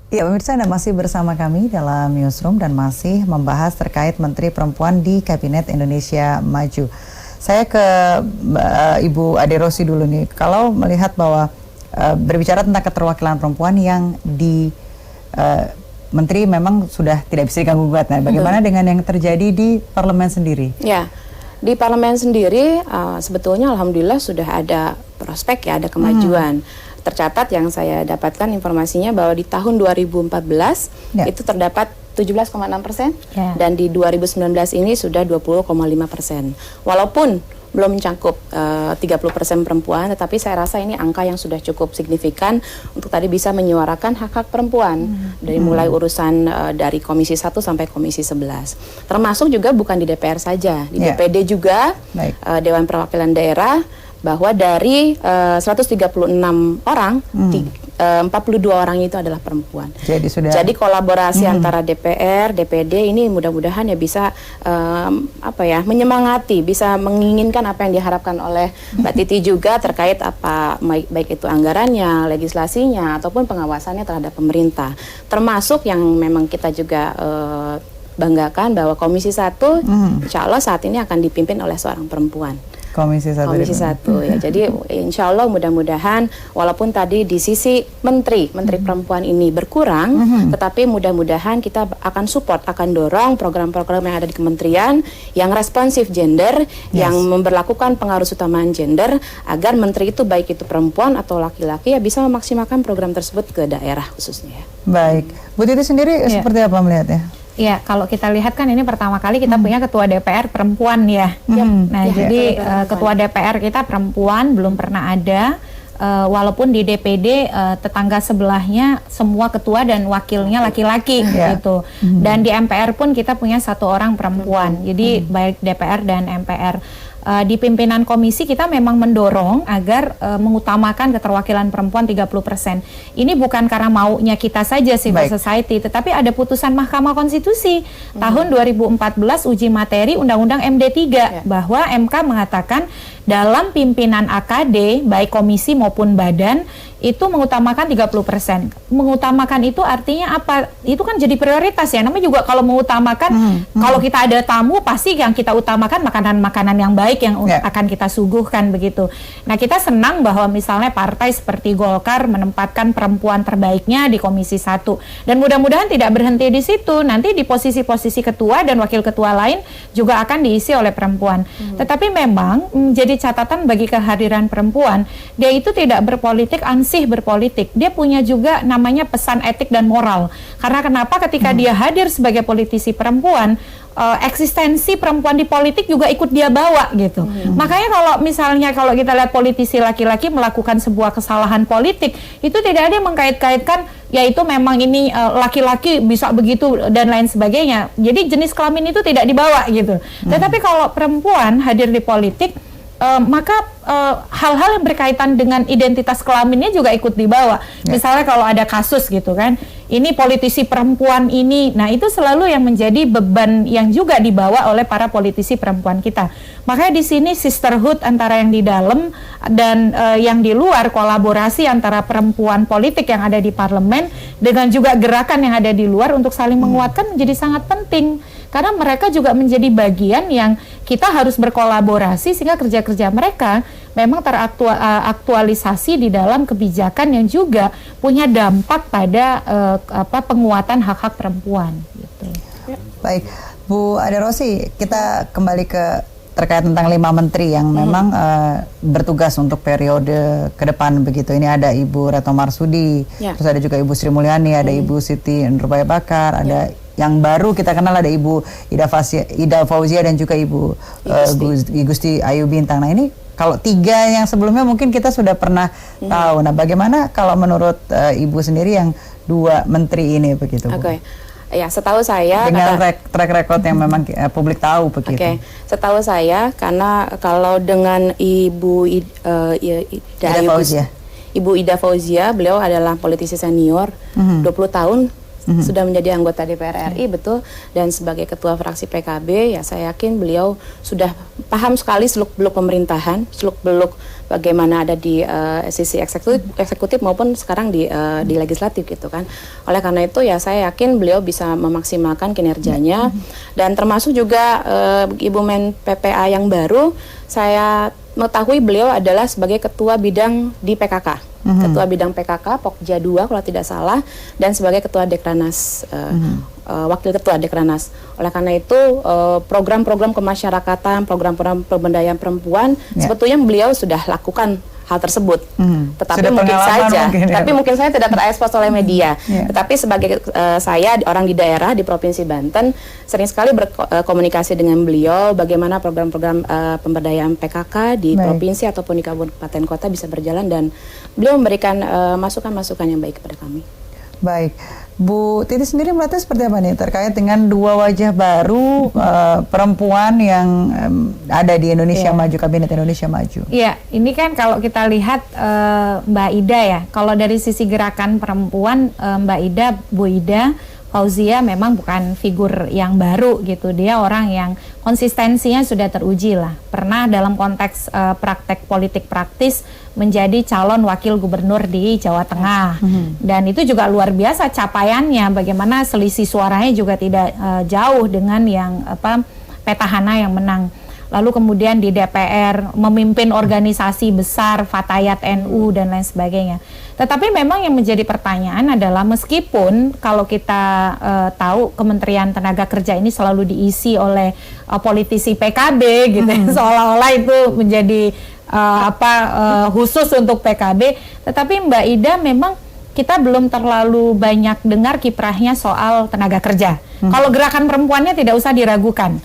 Ya, pemirsa, Anda masih bersama kami dalam Newsroom dan masih membahas terkait Menteri Perempuan di Kabinet Indonesia Maju. Saya ke Ibu Ade Rosi dulu nih. Kalau melihat bahwa berbicara tentang keterwakilan perempuan yang di Menteri memang sudah tidak bisa diganggu-gugat. Nah, bagaimana dengan yang terjadi di parlemen sendiri? Ya, di parlemen sendiri sebetulnya alhamdulillah sudah ada prospek ya, ada kemajuan. Tercatat yang saya dapatkan informasinya bahwa di tahun 2014 itu terdapat 17,6% dan di 2019 ini sudah 20,5%. Walaupun belum mencakup 30% perempuan, tetapi saya rasa ini angka yang sudah cukup signifikan untuk tadi bisa menyuarakan hak-hak perempuan dari mulai urusan dari Komisi 1 sampai Komisi 11. Termasuk juga bukan di DPR saja, di DPD juga, Dewan Perwakilan Daerah, bahwa dari 136 orang, 42 orang itu adalah perempuan. Jadi kolaborasi antara DPR, DPD ini mudah-mudahan ya bisa menyemangati, bisa menginginkan apa yang diharapkan oleh Mbak Titi juga terkait apa baik itu anggarannya, legislasinya ataupun pengawasannya terhadap pemerintah. Termasuk yang memang kita juga banggakan bahwa Komisi 1 insya Allah saat ini akan dipimpin oleh seorang perempuan. Komisi 1 ya. Jadi insya Allah mudah-mudahan walaupun tadi di sisi menteri perempuan ini berkurang, tetapi mudah-mudahan kita akan support, akan dorong program-program yang ada di kementerian yang responsif gender, yang memberlakukan pengarus utamaan gender, agar menteri itu baik itu perempuan atau laki-laki ya bisa memaksimalkan program tersebut ke daerah khususnya. Baik, Bu Titi sendiri seperti apa melihatnya? Ya, kalau kita lihat kan ini pertama kali kita punya ketua DPR perempuan ya. Nah, jadi ketua DPR kita perempuan belum pernah ada. Walaupun di DPD tetangga sebelahnya semua ketua dan wakilnya laki-laki gitu. Dan di MPR pun kita punya satu orang perempuan. Jadi baik DPR dan MPR. Di pimpinan komisi kita memang mendorong agar mengutamakan keterwakilan perempuan 30%. Ini bukan karena maunya kita saja civil society, tetapi ada putusan Mahkamah Konstitusi tahun 2014 uji materi Undang-Undang MD3 bahwa MK mengatakan dalam pimpinan AKD baik komisi maupun badan itu mengutamakan 30%. Mengutamakan itu artinya apa? Itu kan jadi prioritas ya. Namanya juga kalau mengutamakan, kalau kita ada tamu pasti yang kita utamakan makanan-makanan yang baik yang akan kita suguhkan begitu. Nah, kita senang bahwa misalnya partai seperti Golkar menempatkan perempuan terbaiknya di Komisi 1. Dan mudah-mudahan tidak berhenti di situ. Nanti di posisi-posisi ketua dan wakil ketua lain juga akan diisi oleh perempuan. Tetapi memang menjadi catatan bagi kehadiran perempuan, dia itu tidak berpolitik ansih berpolitik. Dia punya juga namanya pesan etik dan moral. Karena kenapa ketika dia hadir sebagai politisi perempuan, eksistensi perempuan di politik juga ikut dia bawa gitu. Makanya kalau kita lihat politisi laki-laki melakukan sebuah kesalahan politik, itu tidak ada yang mengkait-kaitkan yaitu memang ini laki-laki bisa begitu dan lain sebagainya. Jadi jenis kelamin itu tidak dibawa gitu. Tetapi kalau perempuan hadir di politik, maka hal-hal yang berkaitan dengan identitas kelaminnya juga ikut dibawa. Misalnya kalau ada kasus gitu kan, ini politisi perempuan ini, nah itu selalu yang menjadi beban yang juga dibawa oleh para politisi perempuan kita. Makanya di sini sisterhood antara yang di dalam dan yang di luar, kolaborasi antara perempuan politik yang ada di parlemen dengan juga gerakan yang ada di luar untuk saling menguatkan menjadi sangat penting. Karena mereka juga menjadi bagian yang kita harus berkolaborasi sehingga kerja-kerja mereka memang teraktualisasi di dalam kebijakan yang juga punya dampak pada penguatan hak-hak perempuan. Gitu. Baik, Bu Ade Rosi, kita kembali terkait tentang 5 menteri yang memang bertugas untuk periode ke depan begitu. Ini ada Ibu Retno Marsudi, terus ada juga Ibu Sri Mulyani, ada Ibu Siti Nurbaya Bakar, ada yang baru kita kenal ada Ibu Ida Fauzia dan juga Ibu Gusti Ayu Bintang. Nah, ini kalau 3 yang sebelumnya mungkin kita sudah pernah tahu. Nah, bagaimana kalau menurut Ibu sendiri yang 2 menteri ini begitu, Bu? Ya, setahu saya dengan track record yang memang publik tahu begitu. Setahu saya karena kalau dengan Ibu Ida Fauzia, beliau adalah politisi senior, 20 tahun sudah menjadi anggota DPR RI, betul, dan sebagai ketua fraksi PKB, ya saya yakin beliau sudah paham sekali seluk-beluk pemerintahan, seluk-beluk bagaimana ada di sisi eksekutif maupun sekarang di legislatif gitu kan. Oleh karena itu ya saya yakin beliau bisa memaksimalkan kinerjanya, dan termasuk juga Ibu Men PPA yang baru, saya mengetahui beliau adalah sebagai ketua bidang di PKK. Ketua bidang PKK Pokja 2 kalau tidak salah, dan sebagai ketua Dekranas, wakil ketua Dekranas. Oleh karena itu program-program kemasyarakatan, program-program pemberdayaan perempuan sebetulnya beliau sudah lakukan hal tersebut. Tetapi mungkin saya tidak terekspos oleh media. Tetapi sebagai saya orang di daerah di Provinsi Banten sering sekali berkomunikasi dengan beliau bagaimana program-program pemberdayaan PKK di provinsi ataupun di kabupaten kota bisa berjalan, dan beliau memberikan masukan-masukan yang baik kepada kami. Baik, Bu Titi sendiri melihatnya seperti apa nih terkait dengan dua wajah baru perempuan yang ada di Indonesia Maju, Kabinet Indonesia Maju? Iya, ini kan kalau kita lihat Mbak Ida ya, kalau dari sisi gerakan perempuan Mbak Ida, Bu Ida Fauzia memang bukan figur yang baru gitu, dia orang yang konsistensinya sudah teruji lah. Pernah dalam konteks praktek politik praktis menjadi calon wakil gubernur di Jawa Tengah, dan itu juga luar biasa capaiannya. Bagaimana selisih suaranya juga tidak jauh dengan yang petahana yang menang. Lalu kemudian di DPR memimpin organisasi besar Fatayat NU dan lain sebagainya. Tetapi memang yang menjadi pertanyaan adalah meskipun kalau kita tahu Kementerian Tenaga Kerja ini selalu diisi oleh politisi PKB gitu, seolah-olah itu menjadi khusus untuk PKB, tetapi Mbak Ida memang kita belum terlalu banyak dengar kiprahnya soal tenaga kerja. Kalau gerakan perempuannya tidak usah diragukan.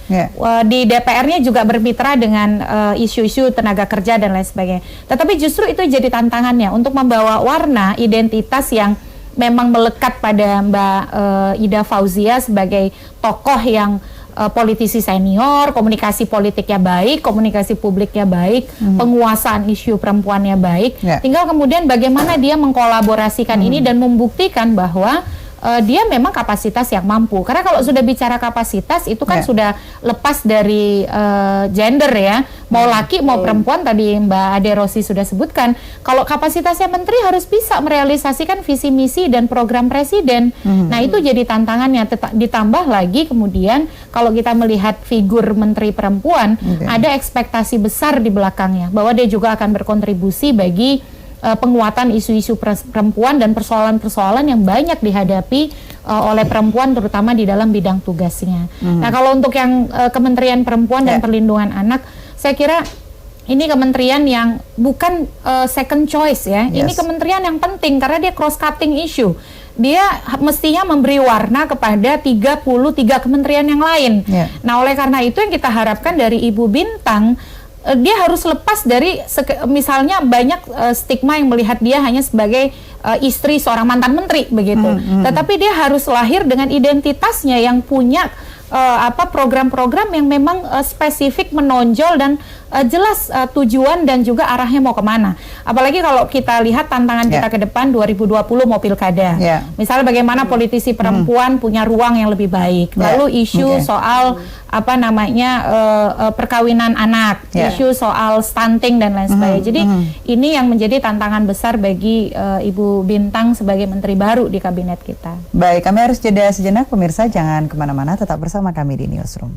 Di DPR-nya juga bermitra dengan isu-isu tenaga kerja dan lain sebagainya. Tetapi justru itu jadi tantangannya untuk membawa warna identitas yang memang melekat pada Mbak Ida Fauzia sebagai tokoh yang politisi senior, komunikasi politiknya baik, komunikasi publiknya baik, penguasaan isu perempuannya baik. Tinggal kemudian bagaimana dia mengkolaborasikan ini dan membuktikan bahwa dia memang kapasitas yang mampu. Karena kalau sudah bicara kapasitas itu kan sudah lepas dari gender ya, mau laki mau perempuan. Tadi Mbak Ade Rosi sudah sebutkan, kalau kapasitasnya menteri harus bisa merealisasikan visi misi dan program presiden. Nah itu jadi tantangannya. Ditambah lagi kemudian kalau kita melihat figur menteri perempuan, ada ekspektasi besar di belakangnya bahwa dia juga akan berkontribusi bagi penguatan isu-isu perempuan dan persoalan-persoalan yang banyak dihadapi oleh perempuan terutama di dalam bidang tugasnya. Nah kalau untuk yang Kementerian Perempuan dan Perlindungan Anak, saya kira ini kementerian yang bukan second choice ya. Ini kementerian yang penting karena dia cross-cutting issue. Dia mestinya memberi warna kepada 33 kementerian yang lain. Nah oleh karena itu yang kita harapkan dari Ibu Bintang, dia harus lepas dari misalnya banyak stigma yang melihat dia hanya sebagai istri seorang mantan menteri begitu. Tetapi dia harus lahir dengan identitasnya yang punya program-program yang memang spesifik, menonjol dan jelas tujuan dan juga arahnya mau kemana. Apalagi kalau kita lihat tantangan kita ke depan 2020 mau pilkada. Misalnya bagaimana politisi perempuan punya ruang yang lebih baik. Lalu isu soal perkawinan anak, isu soal stunting dan lain sebagainya. Jadi ini yang menjadi tantangan besar bagi Ibu Bintang sebagai menteri baru di kabinet kita. Baik, kami harus jeda sejenak pemirsa, jangan kemana-mana, tetap bersama kami di Newsroom.